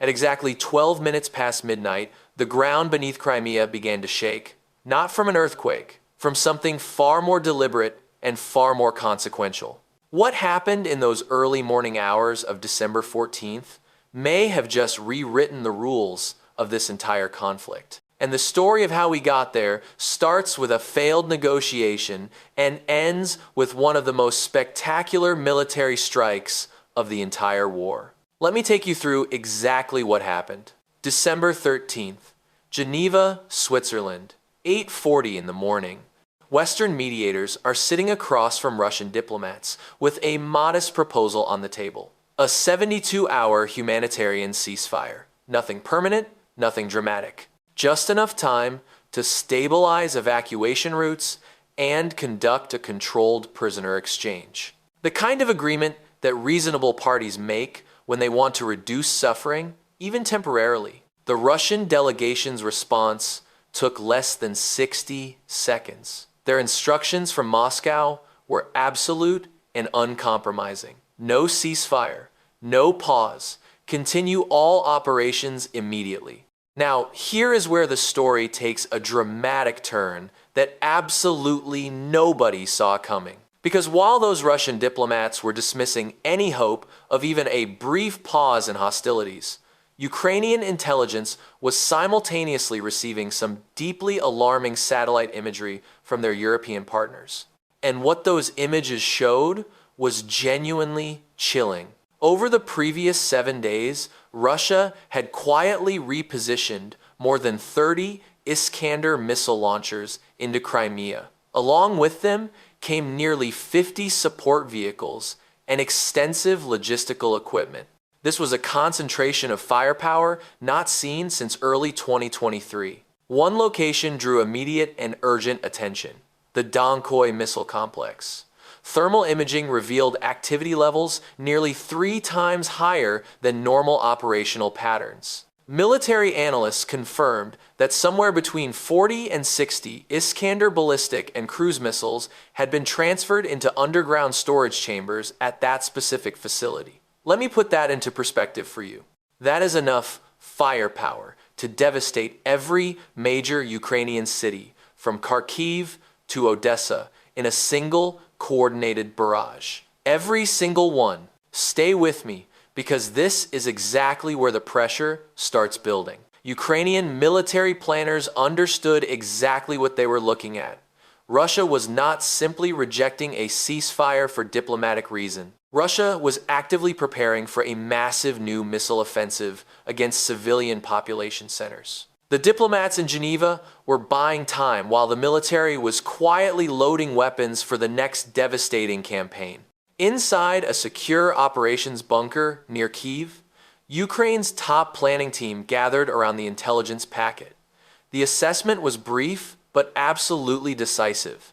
At exactly 12 minutes past midnight, the ground beneath Crimea began to shake. Not from an earthquake, from something far more deliberate and far more consequential. What happened in those early morning hours of December 14th may have just rewritten the rules of this entire conflict. And the story of how we got there starts with a failed negotiation and ends with one of the most spectacular military strikes of the entire war. Let me take you through exactly what happened. December 13th, Geneva, Switzerland, 8:40 in the morning. Western mediators are sitting across from Russian diplomats with a modest proposal on the table. A 72-hour humanitarian ceasefire. Nothing permanent, nothing dramatic. Just enough time to stabilize evacuation routes and conduct a controlled prisoner exchange. The kind of agreement that reasonable parties make when they want to reduce suffering, even temporarily. The Russian delegation's response took less than 60 seconds. Their instructions from Moscow were absolute and uncompromising. No ceasefire, no pause, continue all operations immediately. Now, here is where the story takes a dramatic turn that absolutely nobody saw coming. Because while those Russian diplomats were dismissing any hope of even a brief pause in hostilities, Ukrainian intelligence was simultaneously receiving some deeply alarming satellite imagery from their European partners. And what those images showed was genuinely chilling. Over the previous 7 days, Russia had quietly repositioned more than 30 Iskander missile launchers into Crimea. Along with them came nearly 50 support vehicles and extensive logistical equipment. This was a concentration of firepower not seen since early 2023. One location drew immediate and urgent attention: the Donskoy missile complex. Thermal imaging revealed activity levels nearly 3 times higher than normal operational patterns. Military analysts confirmed that somewhere between 40 and 60 Iskander ballistic and cruise missiles had been transferred into underground storage chambers at that specific facility. Let me put that into perspective for you. That is enough firepower to devastate every major Ukrainian city, from Kharkiv to Odessa, in a single coordinated barrage. Every single one. Stay with me, because this is exactly where the pressure starts building. Ukrainian military planners understood exactly what they were looking at. Russia was not simply rejecting a ceasefire for diplomatic reason. Russia was actively preparing for a massive new missile offensive against civilian population centers. The diplomats in Geneva were buying time while the military was quietly loading weapons for the next devastating campaign. Inside a secure operations bunker near Kyiv, Ukraine's top planning team gathered around the intelligence packet. The assessment was brief but absolutely decisive.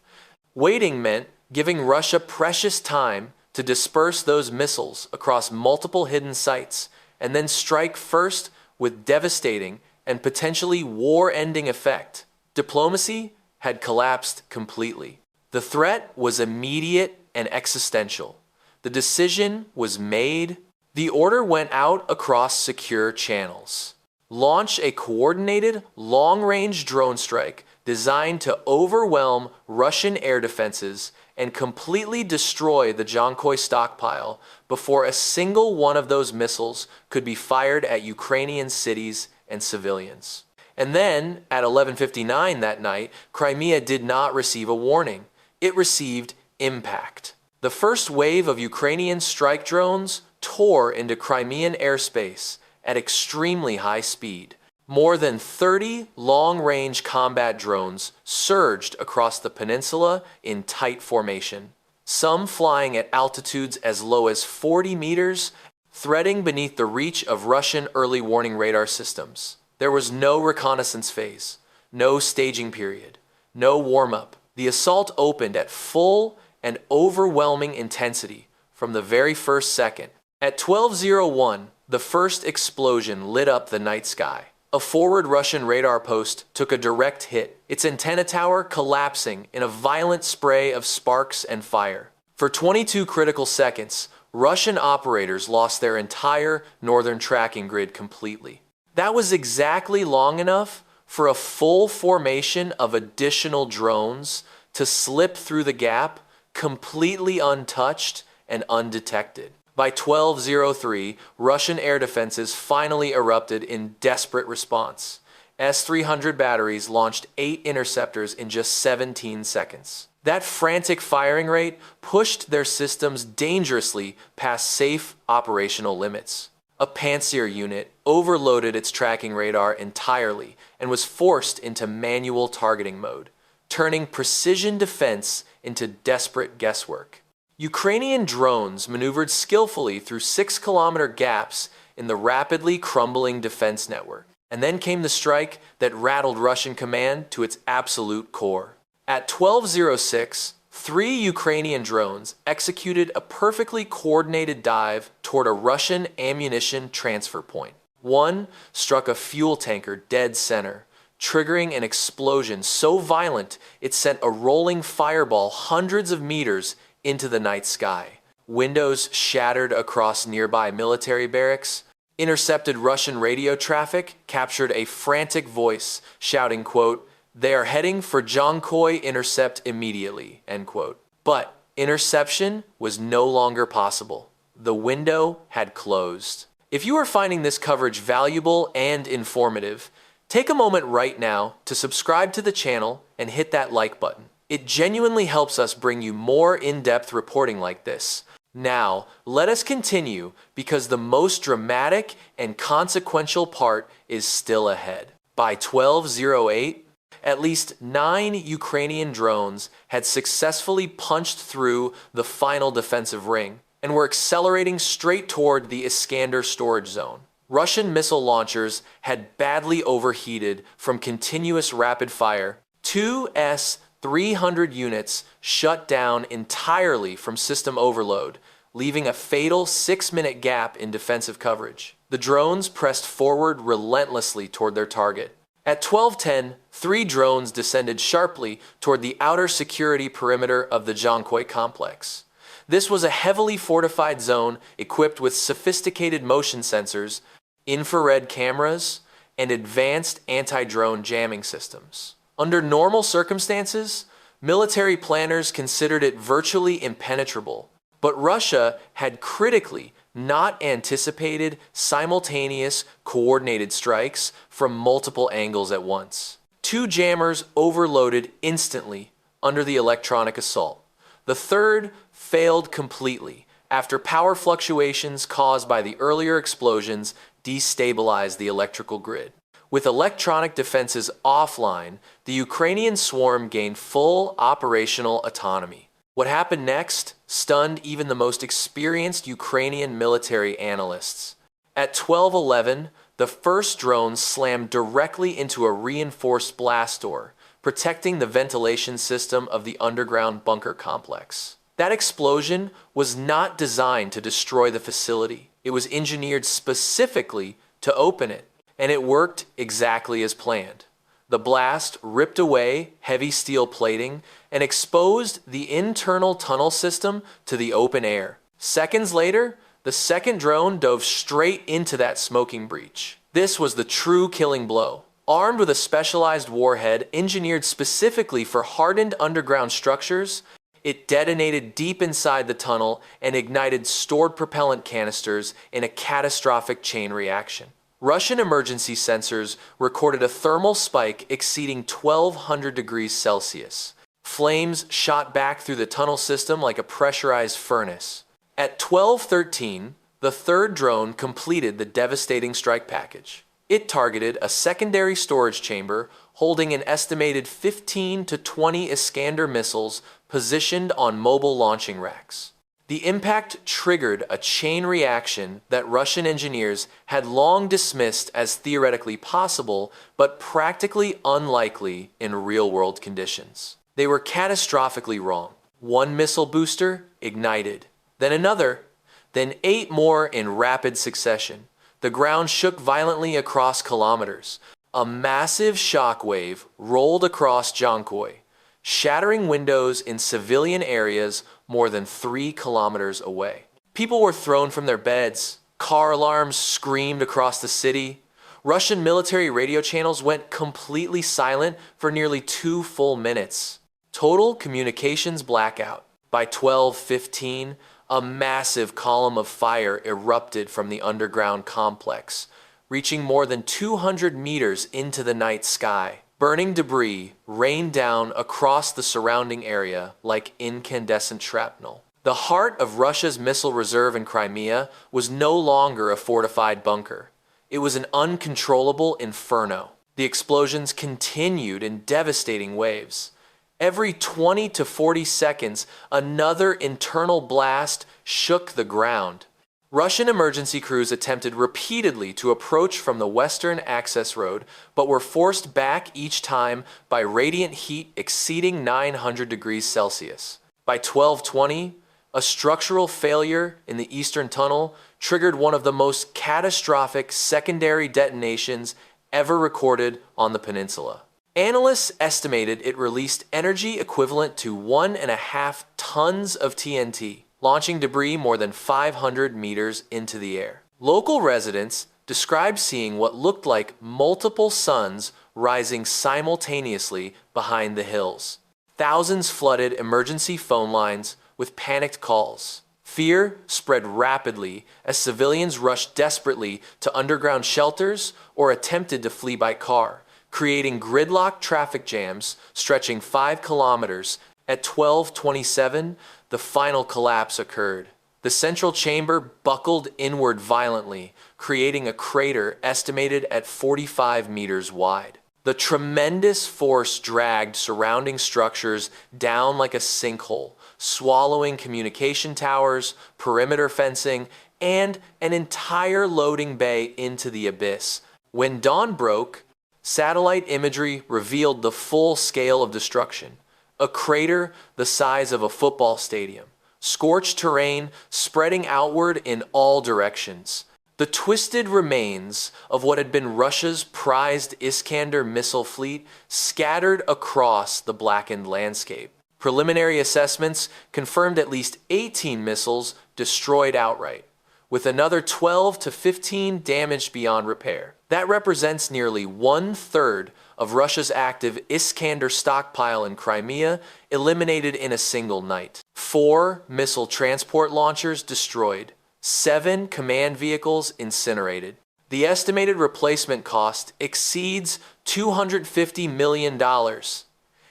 Waiting meant giving Russia precious time to disperse those missiles across multiple hidden sites and then strike first with devastating and potentially war-ending effect. Diplomacy had collapsed completely. The threat was immediate and existential. The decision was made. The order went out across secure channels. Launch a coordinated, long-range drone strike designed to overwhelm Russian air defenses and completely destroy the Donskoy stockpile before a single one of those missiles could be fired at Ukrainian cities and civilians. And then, at 11:59 that night, Crimea did not receive a warning. It received impact. The first wave of Ukrainian strike drones tore into Crimean airspace at extremely high speed. More than 30 long-range combat drones surged across the peninsula in tight formation, some flying at altitudes as low as 40 meters, threading beneath the reach of Russian early warning radar systems. There was no reconnaissance phase, no staging period, no warm-up. The assault opened at full and overwhelming intensity from the very first second. At 12:01, the first explosion lit up the night sky. A forward Russian radar post took a direct hit, its antenna tower collapsing in a violent spray of sparks and fire. For 22 critical seconds, Russian operators lost their entire northern tracking grid completely. That was exactly long enough for a full formation of additional drones to slip through the gap completely untouched and undetected. By 12:03, Russian air defenses finally erupted in desperate response. S-300 batteries launched 8 interceptors in just 17 seconds. That frantic firing rate pushed their systems dangerously past safe operational limits. A Pantsir unit overloaded its tracking radar entirely and was forced into manual targeting mode, turning precision defense into desperate guesswork. Ukrainian drones maneuvered skillfully through 6-kilometer gaps in the rapidly crumbling defense network. And then came the strike that rattled Russian command to its absolute core. At 12:06, 3 Ukrainian drones executed a perfectly coordinated dive toward a Russian ammunition transfer point. One struck a fuel tanker dead center, triggering an explosion so violent it sent a rolling fireball hundreds of meters into the night sky. Windows shattered across nearby military barracks. Intercepted Russian radio traffic captured a frantic voice shouting, quote, "They are heading for Jankoy, intercept immediately," end quote. But interception was no longer possible. The window had closed. If you are finding this coverage valuable and informative, take a moment right now to subscribe to the channel and hit that like button. It genuinely helps us bring you more in-depth reporting like this. Now, let us continue because the most dramatic and consequential part is still ahead. By 12:08, at least 9 Ukrainian drones had successfully punched through the final defensive ring and were accelerating straight toward the Iskander storage zone. Russian missile launchers had badly overheated from continuous rapid fire. 2 S-300 units shut down entirely from system overload, leaving a fatal 6-minute gap in defensive coverage. The drones pressed forward relentlessly toward their target. At 12:10, 3 drones descended sharply toward the outer security perimeter of the Jankoy complex. This was a heavily fortified zone equipped with sophisticated motion sensors, infrared cameras, and advanced anti-drone jamming systems. Under normal circumstances, military planners considered it virtually impenetrable, but Russia had critically not anticipated simultaneous coordinated strikes from multiple angles at once. 2 jammers overloaded instantly under the electronic assault. The third failed completely after power fluctuations caused by the earlier explosions destabilized the electrical grid. With electronic defenses offline, the Ukrainian swarm gained full operational autonomy. What happened next stunned even the most experienced Ukrainian military analysts. At 12:11, the first drone slammed directly into a reinforced blast door, protecting the ventilation system of the underground bunker complex. That explosion was not designed to destroy the facility. It was engineered specifically to open it, and it worked exactly as planned. The blast ripped away heavy steel plating and exposed the internal tunnel system to the open air. Seconds later, the second drone dove straight into that smoking breach. This was the true killing blow. Armed with a specialized warhead engineered specifically for hardened underground structures, it detonated deep inside the tunnel and ignited stored propellant canisters in a catastrophic chain reaction. Russian emergency sensors recorded a thermal spike exceeding 1200 degrees Celsius. Flames shot back through the tunnel system like a pressurized furnace. At 12:13, the third drone completed the devastating strike package. It targeted a secondary storage chamber holding an estimated 15 to 20 Iskander missiles positioned on mobile launching racks. The impact triggered a chain reaction that Russian engineers had long dismissed as theoretically possible, but practically unlikely in real-world conditions. They were catastrophically wrong. 1 missile booster ignited, then another, then 8 more in rapid succession. The ground shook violently across kilometers. A massive shockwave rolled across Jankoy, shattering windows in civilian areas more than 3 kilometers away. People were thrown from their beds. Car alarms screamed across the city. Russian military radio channels went completely silent for nearly 2 full minutes. Total communications blackout. By 12:15, a massive column of fire erupted from the underground complex, reaching more than 200 meters into the night sky. Burning debris rained down across the surrounding area like incandescent shrapnel. The heart of Russia's missile reserve in Crimea was no longer a fortified bunker. It was an uncontrollable inferno. The explosions continued in devastating waves. Every 20 to 40 seconds, another internal blast shook the ground. Russian emergency crews attempted repeatedly to approach from the western access road, but were forced back each time by radiant heat exceeding 900 degrees Celsius. By 12:20, a structural failure in the eastern tunnel triggered one of the most catastrophic secondary detonations ever recorded on the peninsula. Analysts estimated it released energy equivalent to 1.5 tons of TNT, launching debris more than 500 meters into the air. Local residents described seeing what looked like multiple suns rising simultaneously behind the hills. Thousands flooded emergency phone lines with panicked calls. Fear spread rapidly as civilians rushed desperately to underground shelters or attempted to flee by car, creating gridlock traffic jams stretching 5 kilometers. At 12:27, the final collapse occurred. The central chamber buckled inward violently, creating a crater estimated at 45 meters wide. The tremendous force dragged surrounding structures down like a sinkhole, swallowing communication towers, perimeter fencing, and an entire loading bay into the abyss. When dawn broke, satellite imagery revealed the full scale of destruction. A crater the size of a football stadium, scorched terrain spreading outward in all directions. The twisted remains of what had been Russia's prized Iskander missile fleet scattered across the blackened landscape. Preliminary assessments confirmed at least 18 missiles destroyed outright, with another 12 to 15 damaged beyond repair. That represents nearly 1/3 of Russia's active Iskander stockpile in Crimea eliminated in a single night. 4 missile transport launchers destroyed, 7 command vehicles incinerated. The estimated replacement cost exceeds $250 million,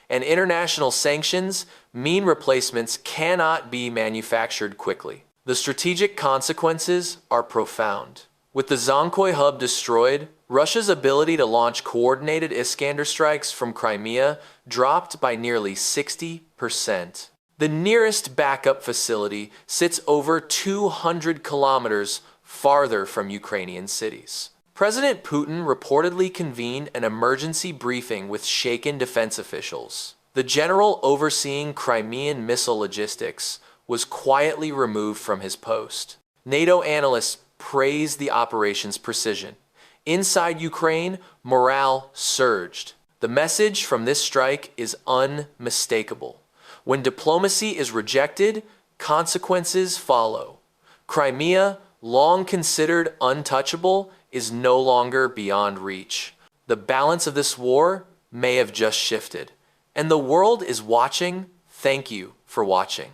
and international sanctions mean replacements cannot be manufactured quickly. The strategic consequences are profound. With the Zonkoy hub destroyed, Russia's ability to launch coordinated Iskander strikes from Crimea dropped by nearly 60%. The nearest backup facility sits over 200 kilometers farther from Ukrainian cities. President Putin reportedly convened an emergency briefing with shaken defense officials. The general overseeing Crimean missile logistics was quietly removed from his post. NATO analysts praised the operation's precision. Inside Ukraine, morale surged. The message from this strike is unmistakable. When diplomacy is rejected, consequences follow. Crimea, long considered untouchable, is no longer beyond reach. The balance of this war may have just shifted, and the world is watching. Thank you for watching.